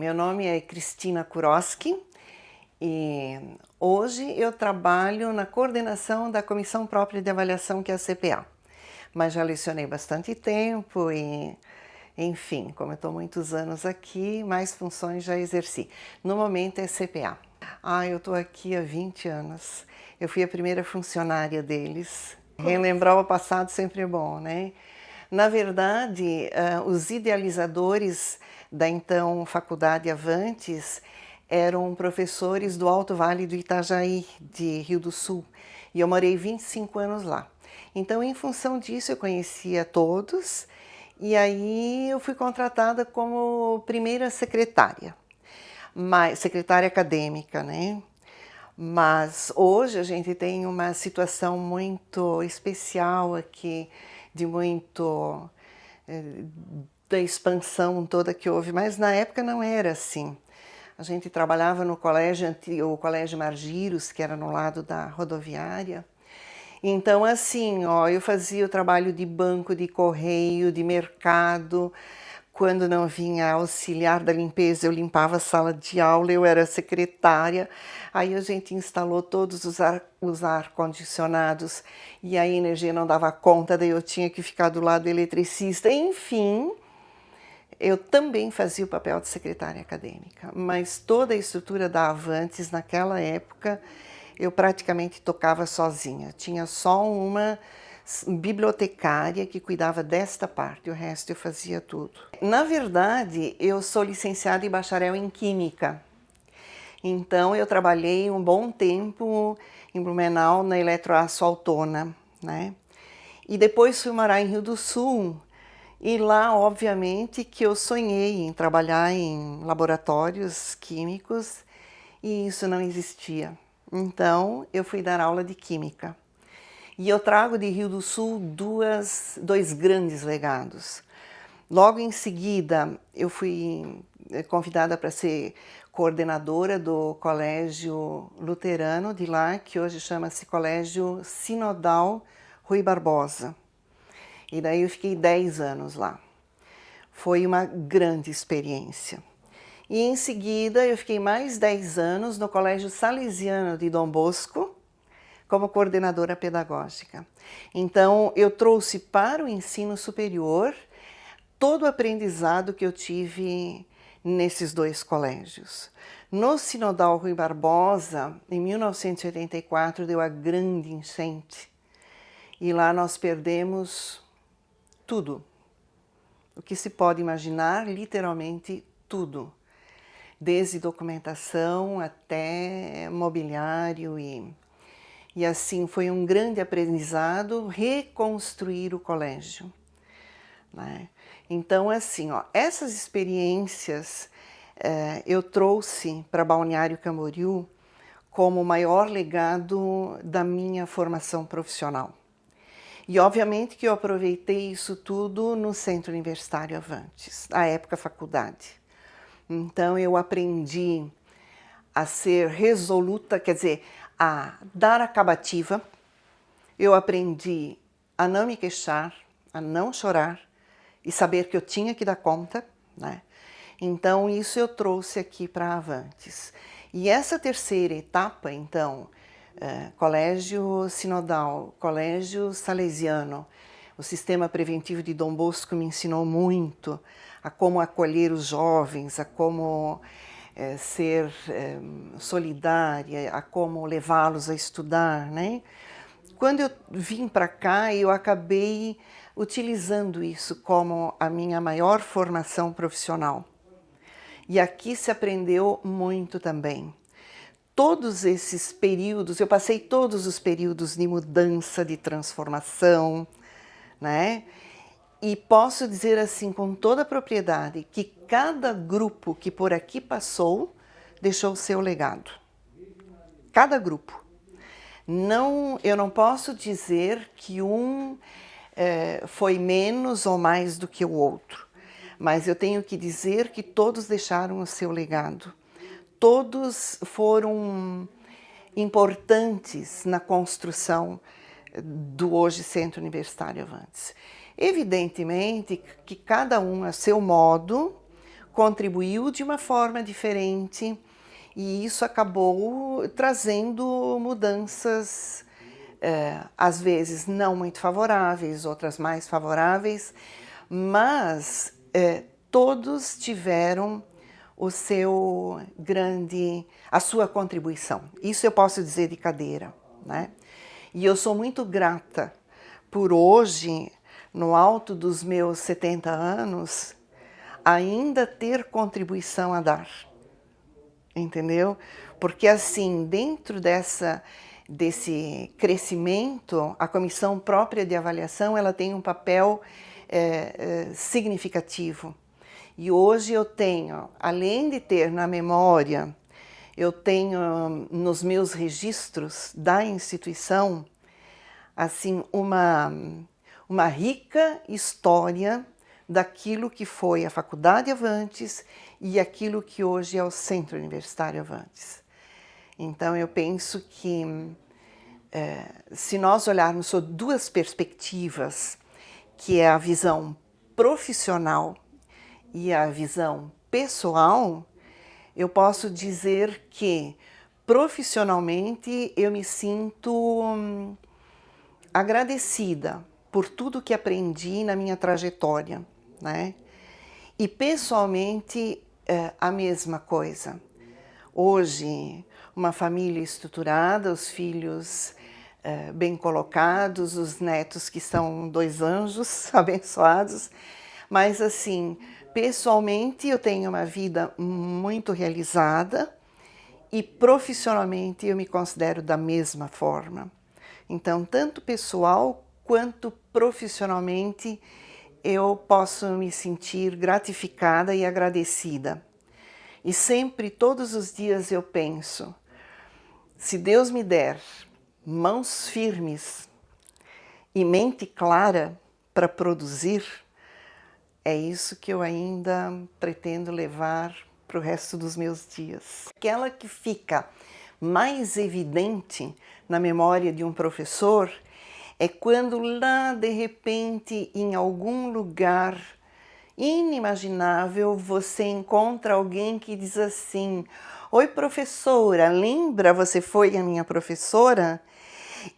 Meu nome é Cristina Kuroski e hoje eu trabalho na coordenação da Comissão Própria de Avaliação, que é a CPA. Mas já lecionei bastante tempo e, enfim, como eu estou muitos anos aqui, mais funções já exerci. No momento é CPA. Eu estou aqui há 20 anos. Eu fui a primeira funcionária deles. Relembrar o passado sempre é bom, né? Na verdade, os idealizadores da então Faculdade Avantes eram professores do Alto Vale do Itajaí, de Rio do Sul, e eu morei 25 anos lá. Então, em função disso, eu conhecia todos, e aí eu fui contratada como primeira secretária, secretária acadêmica, né? Mas hoje a gente tem uma situação muito especial aqui, de muito da expansão toda que houve, mas na época não era assim. A gente trabalhava no colégio, o Colégio Margiros, que era no lado da rodoviária. Então, assim, eu fazia o trabalho de banco, de correio, de mercado. Quando não vinha auxiliar da limpeza, eu limpava a sala de aula, eu era secretária. Aí a gente instalou todos os ar-condicionados e a energia não dava conta, daí eu tinha que ficar do lado do eletricista. Enfim, eu também fazia o papel de secretária acadêmica, mas toda a estrutura da Avantes naquela época eu praticamente tocava sozinha. Tinha só uma bibliotecária que cuidava desta parte, o resto eu fazia tudo. Na verdade, eu sou licenciada e bacharel em Química. Então, eu trabalhei um bom tempo em Blumenau na Eletroaço Autona, né? E depois fui morar em Rio do Sul. E lá, obviamente, que eu sonhei em trabalhar em laboratórios químicos e isso não existia. Então, eu fui dar aula de Química. E eu trago de Rio do Sul dois grandes legados. Logo em seguida, eu fui convidada para ser coordenadora do Colégio Luterano de lá, que hoje chama-se Colégio Sinodal Rui Barbosa. E daí eu fiquei 10 anos lá. Foi uma grande experiência. E em seguida eu fiquei mais 10 anos no Colégio Salesiano de Dom Bosco, como coordenadora pedagógica. Então, eu trouxe para o ensino superior todo o aprendizado que eu tive nesses dois colégios. No Sinodal Rui Barbosa, em 1984, deu a grande enchente. E lá nós perdemos tudo. O que se pode imaginar, literalmente tudo. Desde documentação até mobiliário e assim, foi um grande aprendizado reconstruir o colégio, né? Então, assim, essas experiências eu trouxe para Balneário Camboriú como o maior legado da minha formação profissional. E, obviamente, que eu aproveitei isso tudo no Centro Universitário Avantes, à época faculdade. Então, eu aprendi a ser resoluta, quer dizer, a dar acabativa. Eu aprendi a não me queixar, a não chorar e saber que eu tinha que dar conta, né? Então, isso eu trouxe aqui para Avantes. E essa terceira etapa, então, Colégio Sinodal, Colégio Salesiano, o sistema preventivo de Dom Bosco me ensinou muito a como acolher os jovens, a como ser solidária, a como levá-los a estudar, né? Quando eu vim para cá, eu acabei utilizando isso como a minha maior formação profissional. E aqui se aprendeu muito também. Todos esses períodos, eu passei todos os períodos de mudança, de transformação, né? E posso dizer assim com toda a propriedade que cada grupo que por aqui passou deixou o seu legado. Cada grupo. Eu não posso dizer que um foi menos ou mais do que o outro, mas eu tenho que dizer que todos deixaram o seu legado. Todos foram importantes na construção do hoje Centro Universitário Avantes. Evidentemente que cada um, a seu modo, contribuiu de uma forma diferente e isso acabou trazendo mudanças, às vezes não muito favoráveis, outras mais favoráveis, mas todos tiveram a sua contribuição. Isso eu posso dizer de cadeira, né? E eu sou muito grata por hoje, no alto dos meus 70 anos, ainda ter contribuição a dar, entendeu? Porque assim, dentro desse crescimento, a comissão própria de avaliação, ela tem um papel significativo. E hoje eu tenho, além de ter na memória, eu tenho nos meus registros da instituição, assim, uma rica história daquilo que foi a Faculdade Avantes e aquilo que hoje é o Centro Universitário Avantes. Então eu penso que se nós olharmos sob duas perspectivas, que é a visão profissional e a visão pessoal, eu posso dizer que profissionalmente eu me sinto agradecida por tudo que aprendi na minha trajetória, né? E pessoalmente a mesma coisa. Hoje, uma família estruturada, os filhos bem colocados, os netos que são 2 anjos abençoados, mas assim, pessoalmente eu tenho uma vida muito realizada e profissionalmente eu me considero da mesma forma. Então, tanto pessoal quanto profissionalmente, eu posso me sentir gratificada e agradecida. E sempre, todos os dias eu penso, se Deus me der mãos firmes e mente clara para produzir, é isso que eu ainda pretendo levar para o resto dos meus dias. Aquela que fica mais evidente na memória de um professor é quando lá, de repente, em algum lugar inimaginável, você encontra alguém que diz assim: "Oi, professora, lembra, você foi a minha professora?"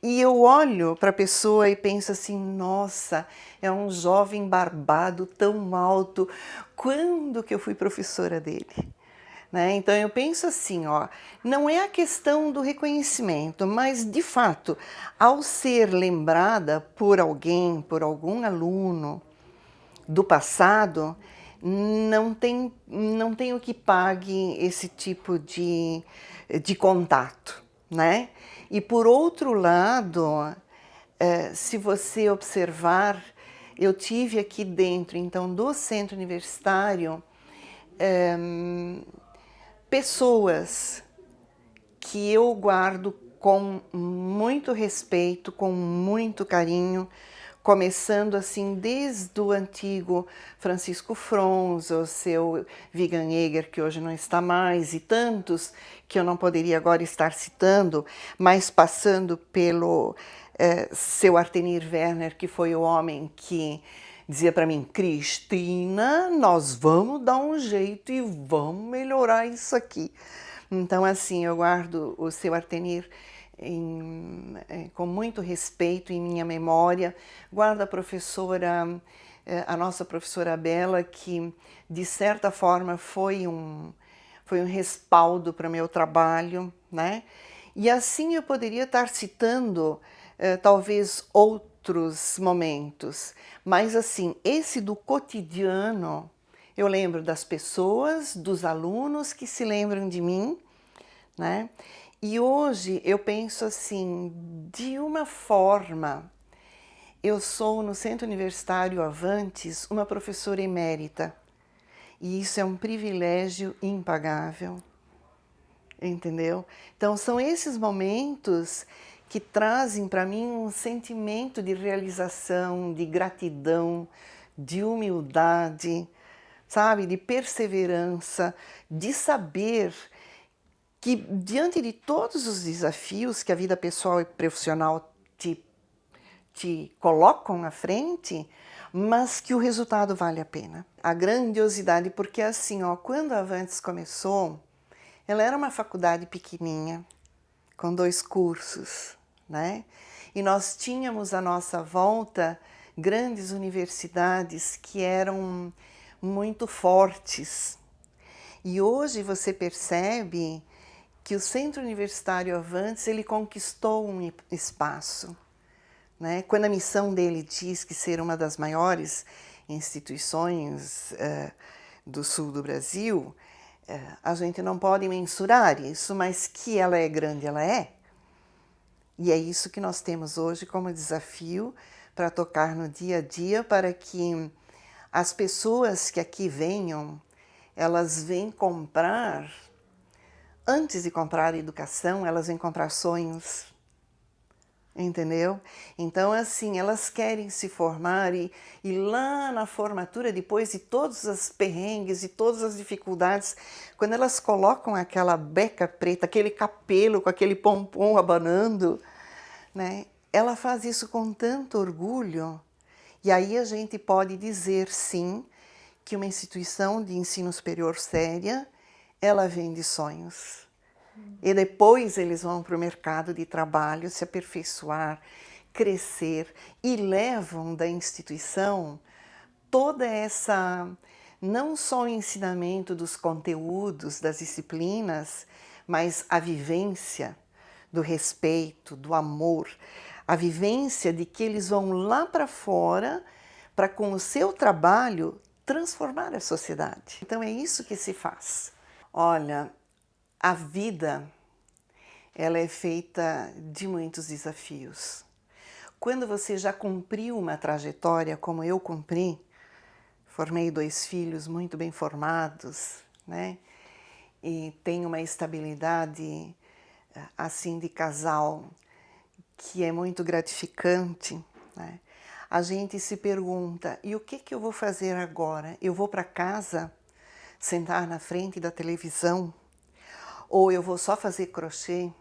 E eu olho para a pessoa e penso assim: nossa, é um jovem barbado tão alto, quando que eu fui professora dele? Né? Então eu penso assim, ó, não é a questão do reconhecimento, mas de fato, ao ser lembrada por alguém, por algum aluno do passado, não tem o que pague esse tipo de contato, né? E por outro lado, se você observar, eu tive aqui dentro, então, do centro universitário, pessoas que eu guardo com muito respeito, com muito carinho, começando assim desde o antigo Francisco Fronza, o seu Wigan-Eger, que hoje não está mais, e tantos que eu não poderia agora estar citando, mas passando pelo seu Artenir Werner, que foi o homem que dizia para mim: Cristina, nós vamos dar um jeito e vamos melhorar isso aqui. Então, assim, eu guardo o seu Artenir com muito respeito em minha memória. Guardo a nossa professora Bela, que de certa forma foi um respaldo para o meu trabalho, né? E assim eu poderia estar citando talvez outros momentos, mas assim, esse do cotidiano, eu lembro das pessoas, dos alunos que se lembram de mim, né? E hoje eu penso assim, de uma forma, eu sou no Centro Universitário Avantes uma professora emérita, e isso é um privilégio impagável, entendeu? Então são esses momentos que trazem para mim um sentimento de realização, de gratidão, de humildade, sabe, de perseverança, de saber que diante de todos os desafios que a vida pessoal e profissional te colocam à frente, mas que o resultado vale a pena. A grandiosidade, porque assim, ó, quando a Avantes começou, ela era uma faculdade pequenininha, com 2 cursos, né? E nós tínhamos à nossa volta grandes universidades que eram muito fortes. E hoje você percebe que o Centro Universitário Avantes, ele conquistou um espaço, né? Quando a missão dele diz que ser uma das maiores instituições do sul do Brasil, a gente não pode mensurar isso, mas que ela é grande, ela é. E é isso que nós temos hoje como desafio para tocar no dia a dia, para que as pessoas que aqui venham, elas vêm comprar, antes de comprar educação, elas vêm comprar sonhos. Entendeu? Então, assim, elas querem se formar e lá na formatura, depois de todos os perrengues e todas as dificuldades, quando elas colocam aquela beca preta, aquele capelo com aquele pompom abanando, né? Ela faz isso com tanto orgulho. E aí a gente pode dizer, sim, que uma instituição de ensino superior séria, ela vende sonhos. E depois eles vão para o mercado de trabalho se aperfeiçoar, crescer e levam da instituição toda essa, não só o ensinamento dos conteúdos, das disciplinas, mas a vivência do respeito, do amor, a vivência de que eles vão lá para fora para, com o seu trabalho, transformar a sociedade. Então é isso que se faz. Olha, a vida, ela é feita de muitos desafios. Quando você já cumpriu uma trajetória como eu cumpri, formei 2 filhos muito bem formados, né? E tenho uma estabilidade assim de casal que é muito gratificante, né? A gente se pergunta, e o que eu vou fazer agora? Eu vou para casa, sentar na frente da televisão? Ou eu vou só fazer crochê?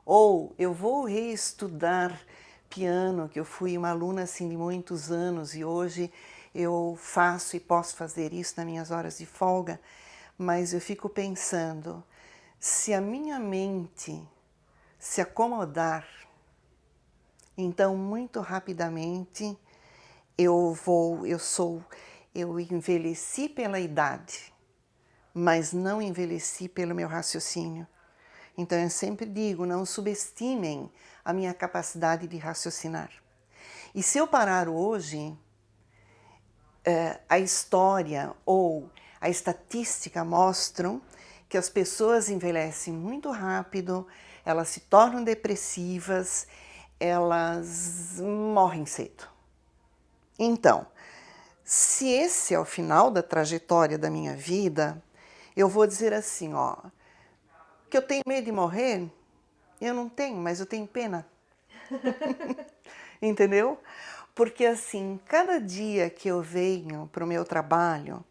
Ou eu vou reestudar piano, que eu fui uma aluna assim de muitos anos e hoje eu faço e posso fazer isso nas minhas horas de folga, mas eu fico pensando, se a minha mente se acomodar, então muito rapidamente eu envelheci pela idade, mas não envelheci pelo meu raciocínio. Então eu sempre digo, não subestimem a minha capacidade de raciocinar. E se eu parar hoje, a história ou a estatística mostram que as pessoas envelhecem muito rápido, elas se tornam depressivas, elas morrem cedo. Então, se esse é o final da trajetória da minha vida, eu vou dizer assim, ó, que eu tenho medo de morrer, eu não tenho, mas eu tenho pena. Entendeu? Porque assim, cada dia que eu venho para o meu trabalho,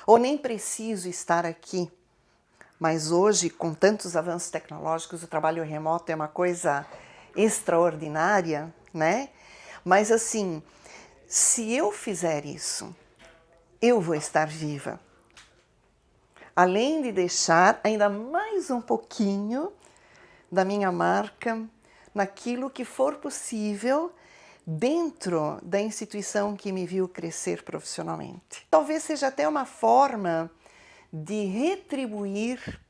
ou nem preciso estar aqui, mas hoje, com tantos avanços tecnológicos, o trabalho remoto é uma coisa extraordinária, né? Mas assim, se eu fizer isso, eu vou estar viva. Além de deixar ainda mais um pouquinho da minha marca naquilo que for possível dentro da instituição que me viu crescer profissionalmente. Talvez seja até uma forma de retribuir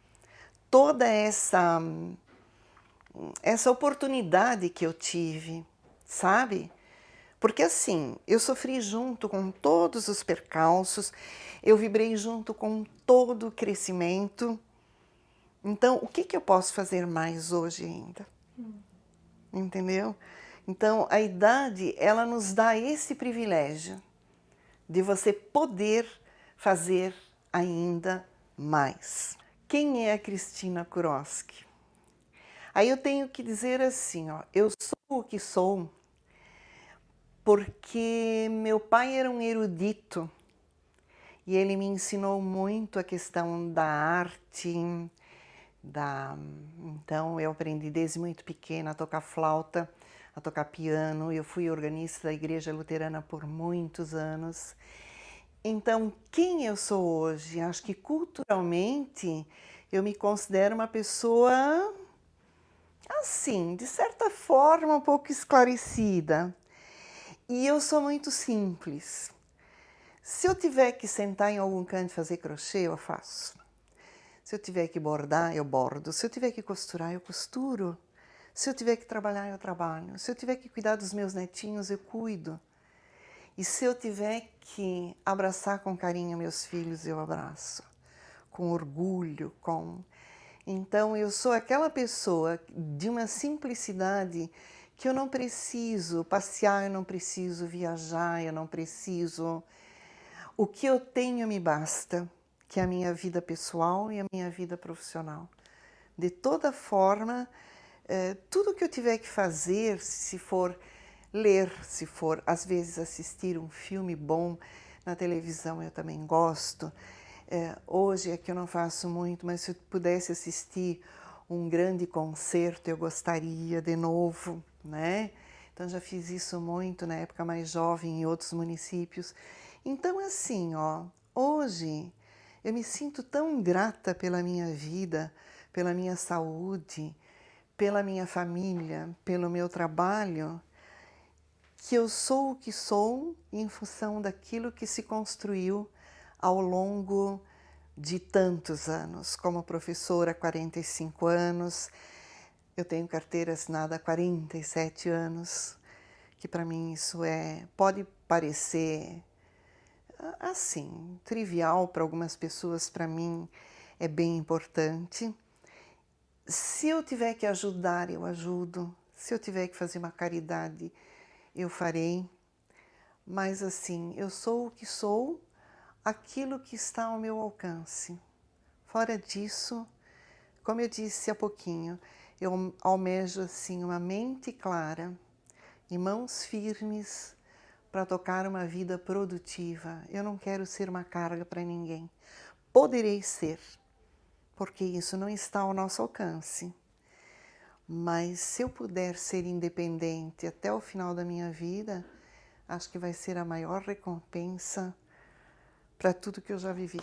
toda essa oportunidade que eu tive, sabe? Porque assim, eu sofri junto com todos os percalços, eu vibrei junto com todo o crescimento. Então, o que eu posso fazer mais hoje ainda? Entendeu? Então, a idade, ela nos dá esse privilégio de você poder fazer ainda mais. Quem é a Cristina Kurowski? Aí eu tenho que dizer assim, ó, eu sou o que sou porque meu pai era um erudito e ele me ensinou muito a questão da arte, então eu aprendi desde muito pequena a tocar flauta, a tocar piano. Eu fui organista da Igreja Luterana por muitos anos. Então, quem eu sou hoje? Acho que culturalmente eu me considero uma pessoa, assim, de certa forma, um pouco esclarecida. E eu sou muito simples. Se eu tiver que sentar em algum canto e fazer crochê, eu faço. Se eu tiver que bordar, eu bordo. Se eu tiver que costurar, eu costuro. Se eu tiver que trabalhar, eu trabalho. Se eu tiver que cuidar dos meus netinhos, eu cuido. E se eu tiver que abraçar com carinho meus filhos, eu abraço. Com orgulho, com... Então, eu sou aquela pessoa de uma simplicidade que eu não preciso passear, eu não preciso viajar, eu não preciso... O que eu tenho me basta, que é a minha vida pessoal e a minha vida profissional. De toda forma, tudo que eu tiver que fazer, se for ler, se for às vezes assistir um filme bom na televisão, eu também gosto. Hoje é que eu não faço muito, mas se eu pudesse assistir um grande concerto, eu gostaria de novo, né? Então já fiz isso muito na época mais jovem em outros municípios. Então assim, ó, hoje eu me sinto tão grata pela minha vida, pela minha saúde, pela minha família, pelo meu trabalho, que eu sou o que sou em função daquilo que se construiu ao longo de tantos anos. Como professora há 45 anos, eu tenho carteira assinada há 47 anos, que para mim isso pode parecer assim, trivial para algumas pessoas, para mim é bem importante. Se eu tiver que ajudar, eu ajudo. Se eu tiver que fazer uma caridade, eu farei. Mas assim, eu sou o que sou, aquilo que está ao meu alcance. Fora disso, como eu disse há pouquinho, eu almejo assim uma mente clara e mãos firmes para tocar uma vida produtiva. Eu não quero ser uma carga para ninguém. Poderei ser, porque isso não está ao nosso alcance. Mas se eu puder ser independente até o final da minha vida, acho que vai ser a maior recompensa para tudo que eu já vivi.